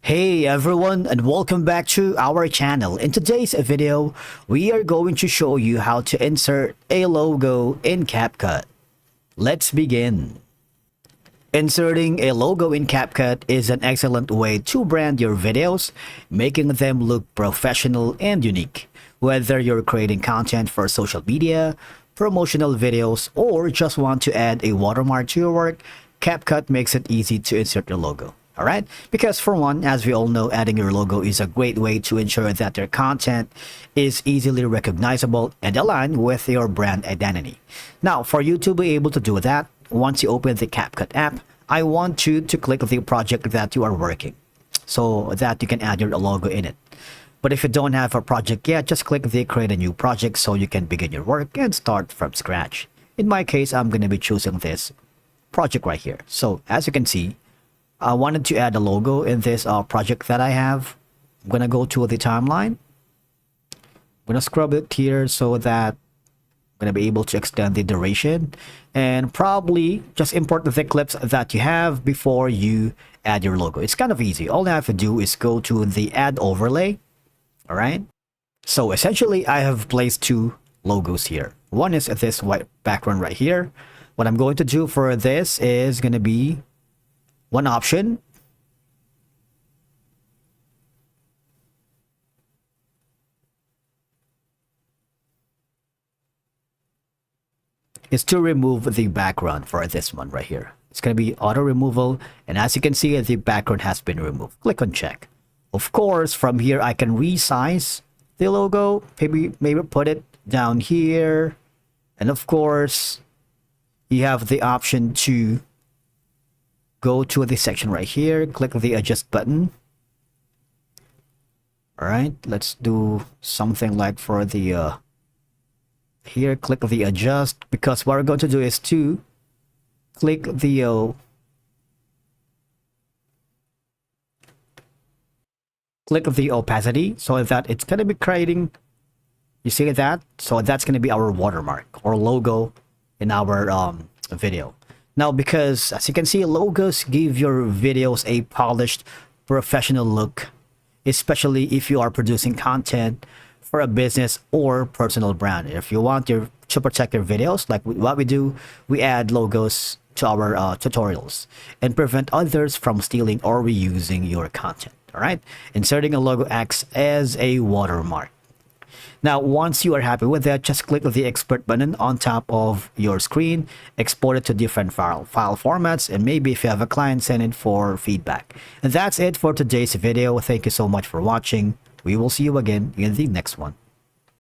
Hey everyone, and welcome back to our channel. In today's video, we are going to show you how to insert a logo in CapCut. Let's begin. Inserting a logo in CapCut is an excellent way to brand your videos, making them look professional and unique. Whether you're creating content for social media, promotional videos, or just want to add a watermark to your work, CapCut makes it easy to insert your logo. Alright? Because for one, as we all know, adding your logo is a great way to ensure that your content is easily recognizable and aligned with your brand identity. Now, for you to be able to do that, once you open the CapCut app, I want you to click the project that you are working so that you can add your logo in it. But if you don't have a project yet, just click the create a new project so you can begin your work and start from scratch. In my case, I'm going to be choosing this project right here. So as you can see, I wanted to add a logo in this project that I have. I'm going to go to the timeline. I'm going to scrub it here so that I'm going to be able to extend the duration, and probably just import the clips that you have before you add your logo. It's kind of easy. All I have to do is go to the add overlay. All right. So essentially I have placed two logos here. One is this white background right here. What I'm going to do for this is going to be one option is to remove the background for this one right here. It's going to be auto removal, and as you can see, the background has been removed. Click on check. Of course, from here I can resize the logo, maybe put it down here, and of course you have the option to go to the section right here, click the adjust button. All right, let's do something like for the here, click the adjust, because what we're going to do is to click the opacity so that it's going to be creating, you see that? So that's going to be our watermark or logo in our video. Now, because as you can see, logos give your videos a polished, professional look, especially if you are producing content for a business or personal brand. If you want to protect your videos, like what we do, we add logos to our tutorials and prevent others from stealing or reusing your content. All right, inserting a logo acts as a watermark. Now, once you are happy with that, just click the export button on top of your screen, export it to different file formats, and maybe if you have a client, send it for feedback. And that's it for today's video. Thank you so much for watching. We will see you again in the next one.